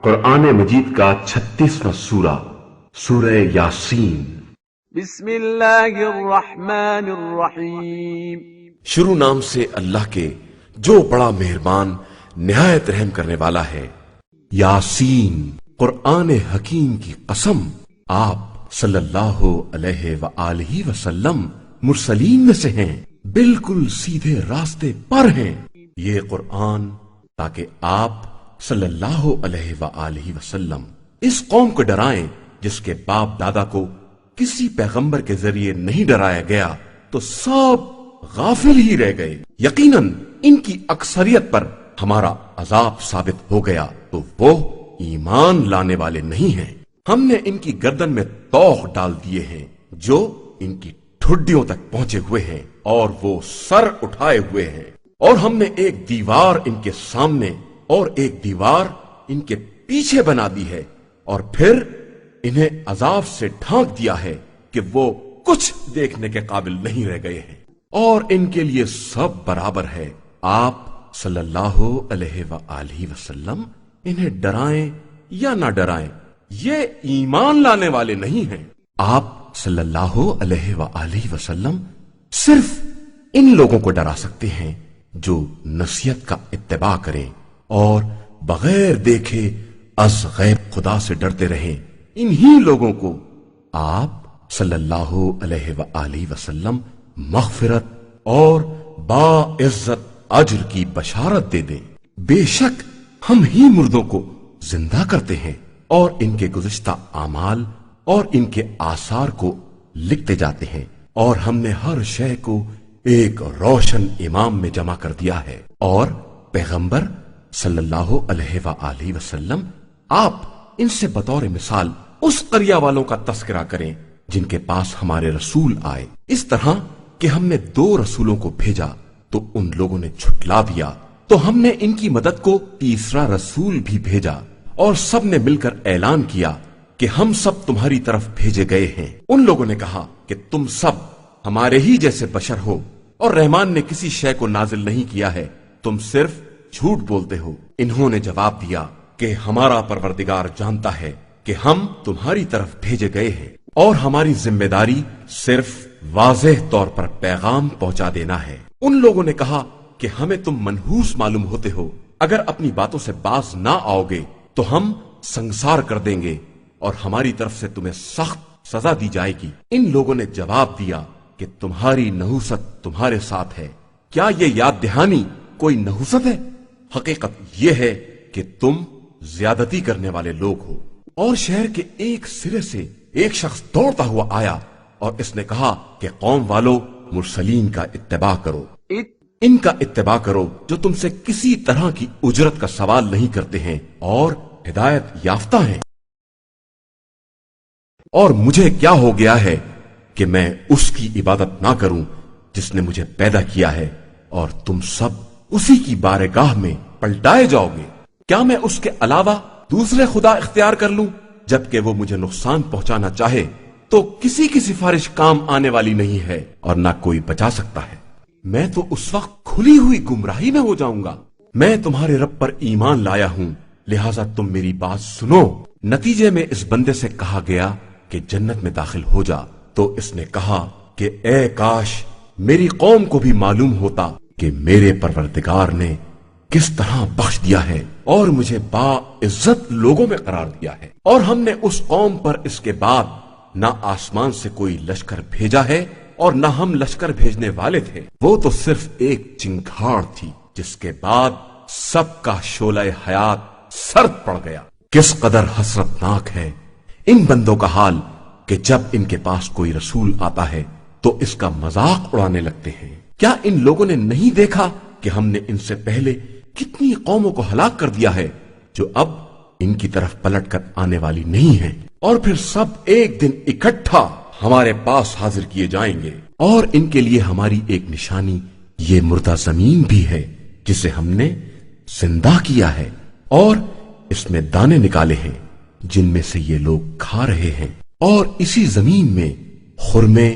قرآن مجید کا 36واں سورہ سورہ یاسین۔ بسم اللہ الرحمن الرحیم۔ شروع نام سے اللہ کے جو بڑا مہربان نہایت رحم کرنے والا ہے۔ یاسین، قرآن حکیم کی قسم، آپ صلی اللہ علیہ وآلہ وسلم مرسلین میں سے ہیں، بالکل سیدھے راستے پر ہیں۔ یہ قرآن تاکہ آپ صلی اللہ علیہ وآلہ وسلم اس قوم کو ڈرائیں جس کے باپ دادا کو کسی پیغمبر کے ذریعے نہیں ڈرایا گیا تو سب غافل ہی رہ گئے۔ یقیناً ان کی اکثریت پر ہمارا عذاب ثابت ہو گیا تو وہ ایمان لانے والے نہیں ہیں۔ ہم نے ان کی گردن میں طوق ڈال دیے ہیں جو ان کی ٹھڈیوں تک پہنچے ہوئے ہیں اور وہ سر اٹھائے ہوئے ہیں، اور ہم نے ایک دیوار ان کے سامنے اور ایک دیوار ان کے پیچھے بنا دی ہے، اور پھر انہیں عذاب سے ڈھانک دیا ہے کہ وہ کچھ دیکھنے کے قابل نہیں رہ گئے ہیں، اور ان کے لیے سب برابر ہے۔ آپ صلی اللہ علیہ وآلہ وسلم انہیں ڈرائیں یا نہ ڈرائیں، یہ ایمان لانے والے نہیں ہیں۔ آپ صلی اللہ علیہ وآلہ وسلم صرف ان لوگوں کو ڈرا سکتے ہیں جو نصیحت کا اتباع کریں اور بغیر دیکھے از غیب خدا سے ڈرتے رہیں۔ انہی لوگوں کو آپ صلی اللہ علیہ وآلہ وسلم مغفرت اور باعزت اجر کی بشارت دے دیں۔ بے شک ہم ہی مردوں کو زندہ کرتے ہیں اور ان کے گزشتہ اعمال اور ان کے آثار کو لکھتے جاتے ہیں، اور ہم نے ہر شے کو ایک روشن امام میں جمع کر دیا ہے۔ اور پیغمبر صلی اللہ علیہ وآلہ وسلم آپ ان سے بطور مثال اس قریہ والوں کا تذکرہ کریں جن کے پاس ہمارے رسول آئے، اس طرح کہ ہم نے 2 رسولوں کو بھیجا تو ان لوگوں نے جھٹلا دیا، تو ہم نے ان کی مدد کو تیسرا رسول بھی بھیجا، اور سب نے مل کر اعلان کیا کہ ہم سب تمہاری طرف بھیجے گئے ہیں۔ ان لوگوں نے کہا کہ تم سب ہمارے ہی جیسے بشر ہو اور رحمان نے کسی شے کو نازل نہیں کیا ہے، تم صرف جھوٹ بولتے ہو۔ انہوں نے جواب دیا کہ ہمارا پروردگار جانتا ہے کہ ہم تمہاری طرف بھیجے گئے ہیں، اور ہماری ذمہ داری صرف واضح طور پر پیغام پہنچا دینا ہے۔ ان لوگوں نے کہا کہ ہمیں تم منحوس معلوم ہوتے ہو، اگر اپنی باتوں سے باز نہ آؤ گے تو ہم سنسار کر دیں گے اور ہماری طرف سے تمہیں سخت سزا دی جائے گی۔ ان لوگوں نے جواب دیا کہ تمہاری نحوست تمہارے ساتھ ہے، کیا یہ یاد دہانی کوئی نحوست ہے؟ حقیقت یہ ہے کہ تم زیادتی کرنے والے لوگ ہو۔ اور شہر کے ایک سرے سے ایک شخص دوڑتا ہوا آیا اور اس نے کہا کہ قوم والو، مرسلین کا اتباع کرو، ان کا اتباع کرو جو تم سے کسی طرح کی اجرت کا سوال نہیں کرتے ہیں اور ہدایت یافتہ ہیں۔ اور مجھے کیا ہو گیا ہے کہ میں اس کی عبادت نہ کروں جس نے مجھے پیدا کیا ہے، اور تم سب اسی کی بارگاہ میں پلٹائے جاؤ گے۔ کیا میں اس کے علاوہ دوسرے خدا اختیار کر لوں جبکہ وہ مجھے نقصان پہنچانا چاہے تو کسی کی سفارش کام آنے والی نہیں ہے اور نہ کوئی بچا سکتا ہے۔ میں تو اس وقت کھلی ہوئی گمراہی میں ہو جاؤں گا۔ میں تمہارے رب پر ایمان لایا ہوں، لہٰذا تم میری بات سنو۔ نتیجے میں اس بندے سے کہا گیا کہ جنت میں داخل ہو جا، تو اس نے کہا کہ اے کاش میری قوم کو بھی معلوم ہوتا کہ میرے پروردگار نے کس طرح بخش دیا ہے اور مجھے باعزت لوگوں میں قرار دیا ہے۔ اور ہم نے اس قوم پر اس کے بعد نہ آسمان سے کوئی لشکر بھیجا ہے اور نہ ہم لشکر بھیجنے والے تھے، وہ تو صرف ایک چنگھاڑ تھی جس کے بعد سب کا شعلہ حیات سرد پڑ گیا۔ کس قدر حسرتناک ہے ان بندوں کا حال کہ جب ان کے پاس کوئی رسول آتا ہے تو اس کا مذاق اڑانے لگتے ہیں۔ کیا ان لوگوں نے نہیں دیکھا کہ ہم نے ان سے پہلے کتنی قوموں کو ہلاک کر دیا ہے جو اب ان کی طرف پلٹ کر آنے والی نہیں ہیں، اور پھر سب ایک دن اکٹھا ہمارے پاس حاضر کیے جائیں گے، اور ان کے لیے ہماری ایک نشانی یہ مردہ زمین بھی ہے جسے ہم نے زندہ کیا ہے، اور اس میں دانے نکالے ہیں جن میں سے یہ لوگ کھا رہے ہیں، اور اسی زمین میں خرمے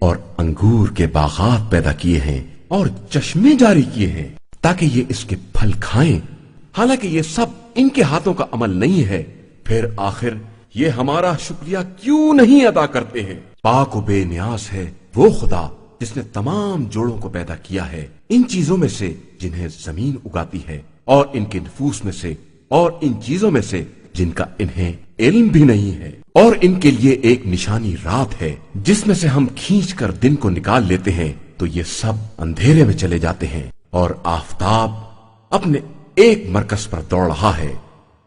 اور انگور کے باغات پیدا کیے ہیں اور چشمے جاری کیے ہیں تاکہ یہ اس کے پھل کھائیں، حالانکہ یہ سب ان کے ہاتھوں کا عمل نہیں ہے، پھر آخر یہ ہمارا شکریہ کیوں نہیں ادا کرتے ہیں؟ پاک و بے نیاز ہے وہ خدا جس نے تمام جوڑوں کو پیدا کیا ہے، ان چیزوں میں سے جنہیں زمین اگاتی ہے، اور ان کے نفوس میں سے، اور ان چیزوں میں سے جن کا انہیں علم بھی نہیں ہے، اور ان کے لیے ایک نشانی رات ہے جس میں سے ہم کھینچ کر دن کو نکال لیتے ہیں، تو یہ سب اندھیرے میں چلے جاتے ہیں، اور آفتاب اپنے ایک مرکز پر دوڑ رہا ہے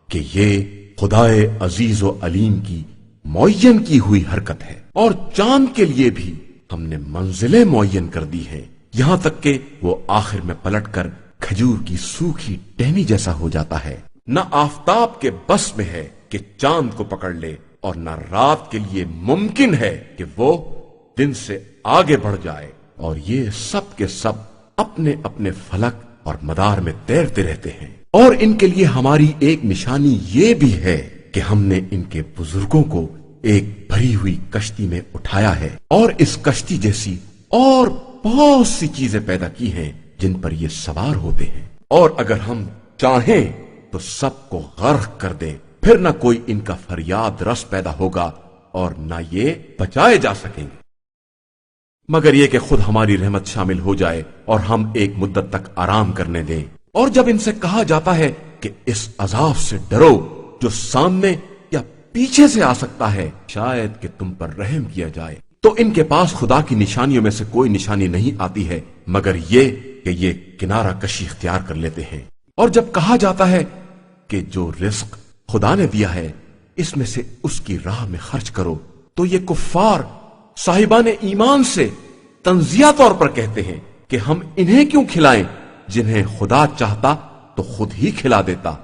کہ یہ خدائے عزیز و علیم کی معین کی ہوئی حرکت ہے۔ اور چاند کے لیے بھی ہم نے منزلیں معین کر دی ہیں، یہاں تک کہ وہ آخر میں پلٹ کر کھجور کی سوکھی ٹہنی جیسا ہو جاتا ہے۔ نہ آفتاب کے بس میں ہے کہ چاند کو پکڑ لے، اور نہ رات کے لیے ممکن ہے کہ وہ دن سے آگے بڑھ جائے، اور یہ سب کے سب اپنے اپنے فلک اور مدار میں تیرتے رہتے ہیں۔ اور ان کے لیے ہماری ایک نشانی یہ بھی ہے کہ ہم نے ان کے بزرگوں کو ایک بھری ہوئی کشتی میں اٹھایا ہے، اور اس کشتی جیسی اور بہت سی چیزیں پیدا کی ہیں جن پر یہ سوار ہوتے ہیں، اور اگر ہم چاہیں تو سب کو غرق کر دیں، پھر نہ کوئی ان کا فریاد رس پیدا ہوگا اور نہ یہ بچائے جا سکیں گے، مگر یہ کہ خود ہماری رحمت شامل ہو جائے اور ہم ایک مدت تک آرام کرنے دیں۔ اور جب ان سے کہا جاتا ہے کہ اس عذاب سے ڈرو جو سامنے یا پیچھے سے آ سکتا ہے، شاید کہ تم پر رحم کیا جائے، تو ان کے پاس خدا کی نشانیوں میں سے کوئی نشانی نہیں آتی ہے مگر یہ کہ یہ کنارہ کشی اختیار کر لیتے ہیں۔ اور جب کہا جاتا ہے کہ جو رزق خدا نے دیا ہے اس میں سے اس کی راہ میں خرچ کرو، تو یہ کفار صاحبان ایمان سے تنزیہ طور پر کہتے ہیں کہ ہم انہیں کیوں کھلائیں جنہیں خدا چاہتا تو خود ہی کھلا دیتا،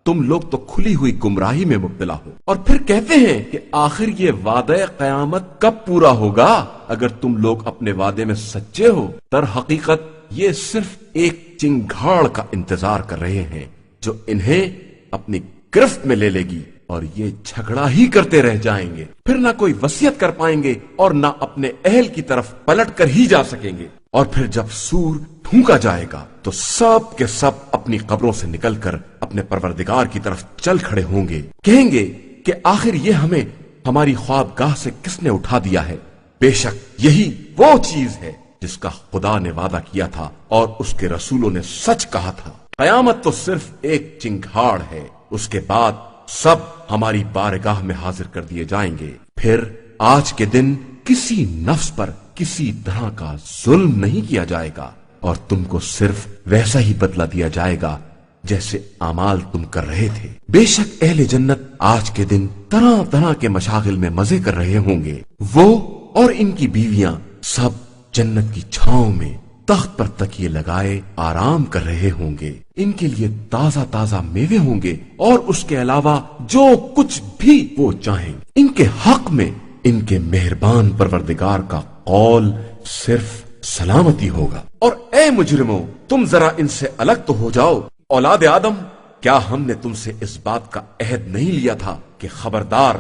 تم لوگ تو کھلی ہوئی گمراہی میں مبتلا ہو۔ اور پھر کہتے ہیں کہ آخر یہ وعدہ قیامت کب پورا ہوگا اگر تم لوگ اپنے وعدے میں سچے ہو؟ در حقیقت یہ صرف ایک چنگھاڑ کا انتظار کر رہے ہیں جو انہیں اپنی گرفت میں لے لے گی، اور یہ جھگڑا ہی کرتے رہ جائیں گے، پھر نہ کوئی وصیت کر پائیں گے اور نہ اپنے اہل کی طرف پلٹ کر ہی جا سکیں گے۔ اور پھر جب سور پھونکا جائے گا تو سب کے سب اپنی قبروں سے نکل کر اپنے پروردگار کی طرف چل کھڑے ہوں گے، کہیں گے کہ آخر یہ ہمیں ہماری خوابگاہ سے کس نے اٹھا دیا ہے؟ بے شک یہی وہ چیز ہے جس کا خدا نے وعدہ کیا تھا اور اس کے رسولوں نے سچ کہا تھا۔ قیامت تو صرف ایک چنگھاڑ ہے، اس کے بعد سب ہماری بارگاہ میں حاضر کر دیے جائیں گے۔ پھر آج کے دن کسی نفس پر کسی طرح کا ظلم نہیں کیا جائے گا، اور تم کو صرف ویسا ہی بدلہ دیا جائے گا جیسے اعمال تم کر رہے تھے۔ بے شک اہل جنت آج کے دن طرح طرح کے مشاغل میں مزے کر رہے ہوں گے، وہ اور ان کی بیویاں سب جنت کی چھاؤں میں تخت پر تکیے لگائے آرام کر رہے ہوں گے، ان کے لیے تازہ تازہ میوے ہوں گے، اور اس کے علاوہ جو کچھ بھی وہ چاہیں۔ ان کے حق میں ان کے مہربان پروردگار کا قول صرف سلامتی ہوگا۔ اور اے مجرموں، تم ذرا ان سے الگ تو ہو جاؤ۔ اولاد آدم، کیا ہم نے تم سے اس بات کا عہد نہیں لیا تھا کہ خبردار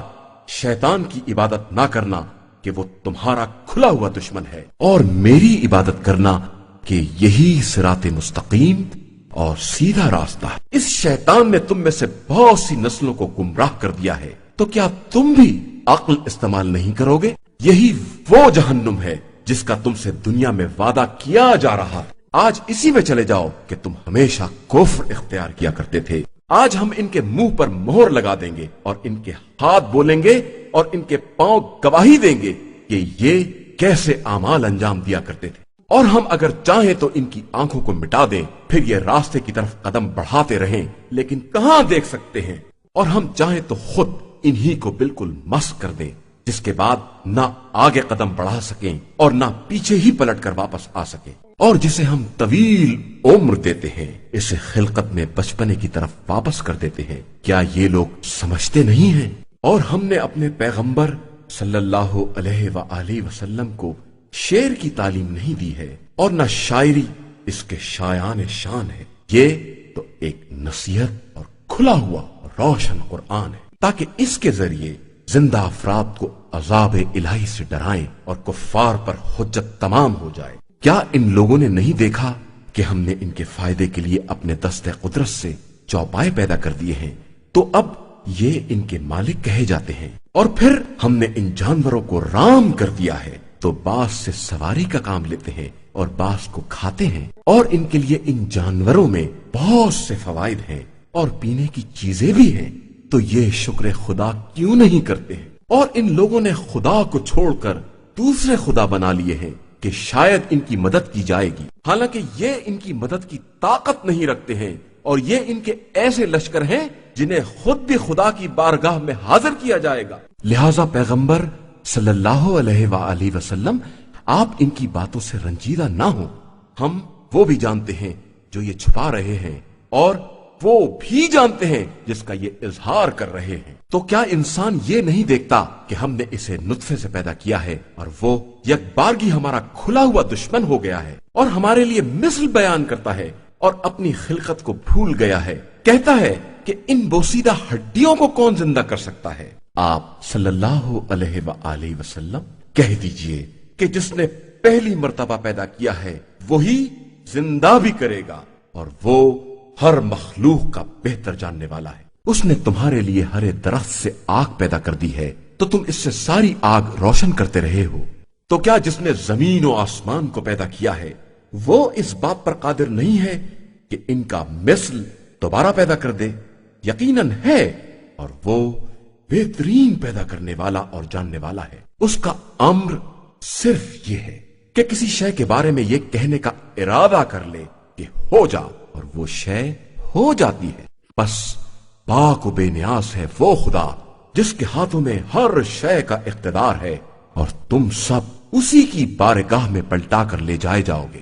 شیطان کی عبادت نہ کرنا کہ وہ تمہارا کھلا ہوا دشمن ہے، اور میری عبادت کرنا کہ یہی صراط مستقیم اور سیدھا راستہ ہے۔ اس شیطان نے تم میں سے بہت سی نسلوں کو گمراہ کر دیا ہے، تو کیا تم بھی عقل استعمال نہیں کرو گے؟ یہی وہ جہنم ہے جس کا تم سے دنیا میں وعدہ کیا جا رہا ہے، آج اسی میں چلے جاؤ کہ تم ہمیشہ کفر اختیار کیا کرتے تھے۔ آج ہم ان کے منہ پر مہر لگا دیں گے، اور ان کے ہاتھ بولیں گے اور ان کے پاؤں گواہی دیں گے کہ یہ کیسے اعمال انجام دیا کرتے تھے۔ اور ہم اگر چاہیں تو ان کی آنکھوں کو مٹا دیں، پھر یہ راستے کی طرف قدم بڑھاتے رہیں، لیکن کہاں دیکھ سکتے ہیں۔ اور ہم چاہیں تو خود انہی کو بالکل مسخ کر دیں، جس کے بعد نہ آگے قدم بڑھا سکیں اور نہ پیچھے ہی پلٹ کر واپس آ سکیں۔ اور جسے ہم طویل عمر دیتے ہیں، اسے خلقت میں بچپنے کی طرف واپس کر دیتے ہیں۔ کیا یہ لوگ سمجھتے نہیں ہیں؟ اور ہم نے اپنے پیغمبر صلی اللہ علیہ وآلہ وسلم کو شعر کی تعلیم نہیں دی ہے، اور نہ شاعری اس کے شایان شان ہے۔ یہ تو ایک نصیحت اور کھلا ہوا روشن قرآن ہے، تاکہ اس کے ذریعے زندہ افراد کو عذاب الہی سے ڈرائیں اور کفار پر حجت تمام ہو جائے۔ کیا ان لوگوں نے نہیں دیکھا کہ ہم نے ان کے فائدے کے لیے اپنے دست قدرت سے چوپائے پیدا کر دیے ہیں تو اب یہ ان کے مالک کہے جاتے ہیں، اور پھر ہم نے ان جانوروں کو رام کر دیا ہے تو بعض سے سواری کا کام لیتے ہیں اور بعض کو کھاتے ہیں، اور ان کے لیے ان جانوروں میں بہت سے فوائد ہیں اور پینے کی چیزیں بھی ہیں، تو یہ شکر خدا کیوں نہیں کرتے ہیں؟ اور ان لوگوں نے خدا کو چھوڑ کر دوسرے خدا بنا لیے ہیں کہ شاید ان کی مدد کی جائے گی، حالانکہ یہ ان کی مدد کی طاقت نہیں رکھتے ہیں، اور یہ ان کے ایسے لشکر ہیں جنہیں خود بھی خدا کی بارگاہ میں حاضر کیا جائے گا۔ لہذا پیغمبر صلی اللہ علیہ وآلہ وسلم آپ ان کی باتوں سے رنجیدہ نہ ہوں، ہم وہ بھی جانتے ہیں جو یہ چھپا رہے ہیں اور وہ بھی جانتے ہیں جس کا یہ اظہار کر رہے ہیں۔ تو کیا انسان یہ نہیں دیکھتا کہ ہم نے اسے نطفے سے پیدا کیا ہے اور وہ یک بارگی ہمارا کھلا ہوا دشمن ہو گیا ہے اور ہمارے لیے مثل بیان کرتا ہے اور اپنی خلقت کو بھول گیا ہے، کہتا ہے کہ ان بوسیدہ ہڈیوں کو کون زندہ کر سکتا ہے؟ آپ صلی اللہ علیہ وآلہ وسلم کہہ دیجئے کہ جس نے پہلی مرتبہ پیدا کیا ہے وہی زندہ بھی کرے گا، اور وہ ہر مخلوق کا بہتر جاننے والا ہے۔ اس نے تمہارے لیے ہر درخت سے آگ پیدا کر دی ہے تو تم اس سے ساری آگ روشن کرتے رہے ہو، تو کیا جس نے زمین و آسمان کو پیدا کیا ہے وہ اس بات پر قادر نہیں ہے کہ ان کا مثل دوبارہ پیدا کر دے؟ یقیناً ہے، اور وہ بہترین پیدا کرنے والا اور جاننے والا ہے۔ اس کا امر صرف یہ ہے کہ کسی شے کے بارے میں یہ کہنے کا ارادہ کر لے کہ ہو جا، اور وہ شے ہو جاتی ہے۔ بس پاک و بے نیاز ہے وہ خدا جس کے ہاتھوں میں ہر شے کا اقتدار ہے، اور تم سب اسی کی بارگاہ میں پلٹا کر لے جائے جاؤ گے۔